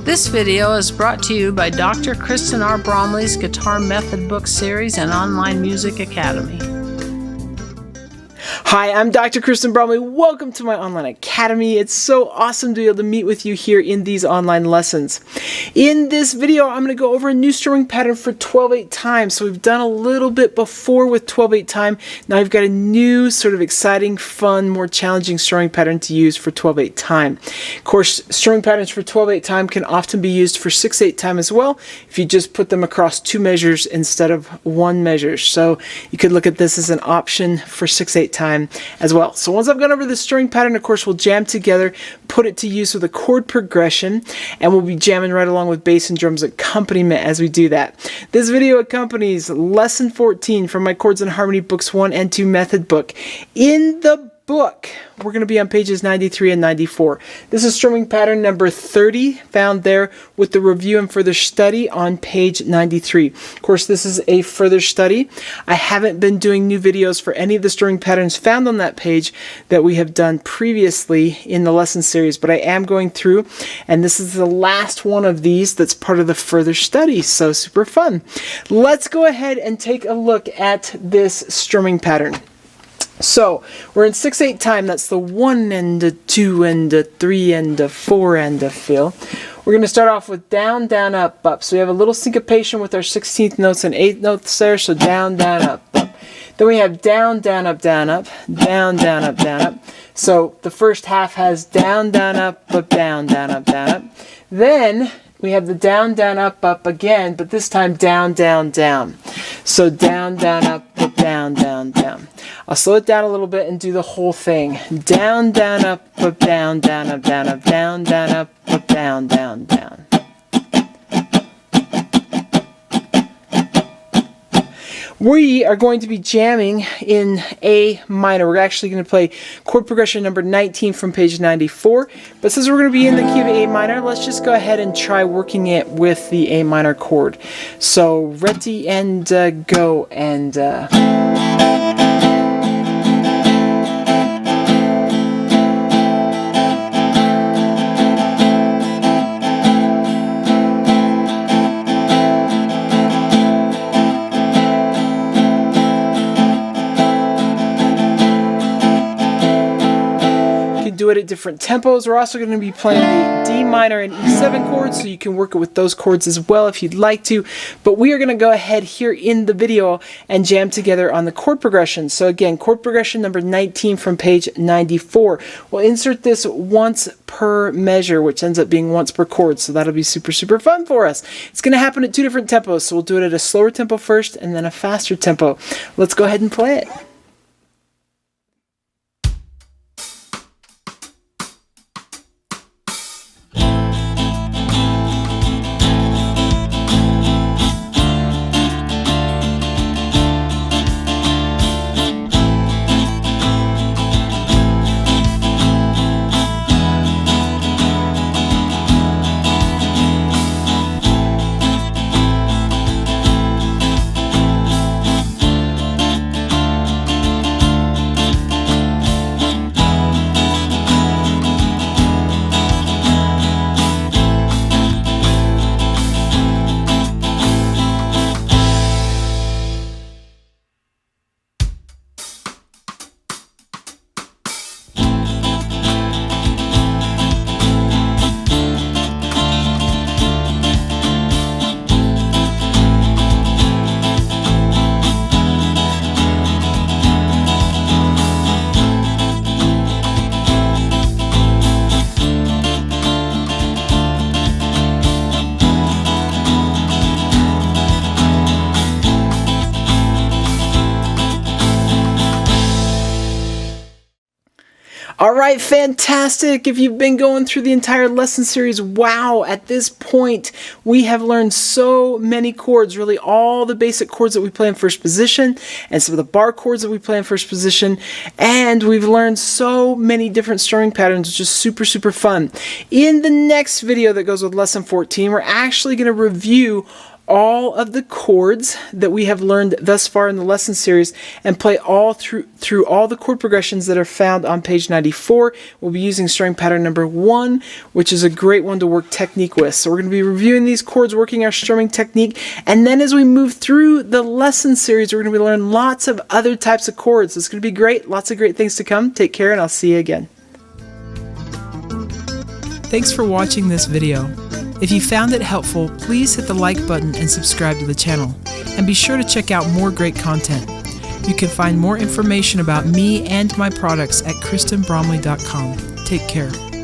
This video is brought to you by Dr. Kristen R. Bromley's Guitar Method Book Series and Online Music Academy. Hi, I'm Dr. Kristen Bromley. Welcome to my online academy. It's so awesome to be able to meet with you here in these online lessons. In this video, I'm going to go over a new strumming pattern for 12/8 time. So we've done a little bit before with 12/8 time. Now I've got a new sort of exciting, fun, more challenging strumming pattern to use for 12/8 time. Of course, strumming patterns for 12/8 time can often be used for 6/8 time as well if you just put them across two measures instead of one measure. So you could look at this as an option for 6/8 time as well. So once I've gone over the string pattern, of course, we'll jam together, put it to use with a chord progression, and we'll be jamming right along with bass and drums accompaniment as we do that. This video accompanies lesson 14 from my Chords and Harmony Books 1 and 2 method book. In the book, we're going to be on pages 93 and 94. This is strumming pattern number 30, found there with the review and further study on page 93. Of course, this is a further study. I haven't been doing new videos for any of the strumming patterns found on that page that we have done previously in the lesson series, but I am going through, and this is the last one of these that's part of the further study, so super fun. Let's go ahead and take a look at this strumming pattern. So we're in 6/8 time. That's the 1 and a 2 and a 3 and a 4 and a feel. We're going to start off with down, down, up, up. So we have a little syncopation with our 16th notes and 8th notes there. So down, down, up, up. Then we have down, down, up, down, up, down, down, up, down, up. So the first half has down, down, up, down, down, up, down, up. Then we have the down, down, up again, but this time down, down, down. So down, down, up, down, down, down. I'll slow it down a little bit and do the whole thing. Down, down, up, down, down, up, down, up, down, down, up, down, down, down. We are going to be jamming in A minor. We're actually going to play chord progression number 19 from page 94. But since we're going to be in the key of A minor, let's just go ahead and try working it with the A minor chord. So ready and go and... do it at different tempos. We're also going to be playing the D minor and E7 chords, so you can work it with those chords as well if you'd like to. But we are going to go ahead here in the video and jam together on the chord progression. So again, chord progression number 19 from page 94. We'll insert this once per measure, which ends up being once per chord. So that'll be super, super fun for us. It's going to happen at two different tempos. So we'll do it at a slower tempo first and then a faster tempo. Let's go ahead and play it. Alright, fantastic! If you've been going through the entire lesson series, wow, at this point we have learned so many chords, really all the basic chords that we play in first position, and some of the bar chords that we play in first position, and we've learned so many different strumming patterns, which is super, super fun. In the next video that goes with lesson 14, we're actually going to review all of the chords that we have learned thus far in the lesson series and play all through all the chord progressions that are found on page 94. We'll be using strumming pattern number 1, which is a great one to work technique with. So we're going to be reviewing these chords, working our strumming technique, and then as we move through the lesson series, we're going to be learning lots of other types of chords. It's going to be great. Lots of great things to come. Take care, and I'll see you again. Thanks for watching this video. If you found it helpful, please hit the like button and subscribe to the channel. And be sure to check out more great content. You can find more information about me and my products at kristenbromley.com. Take care.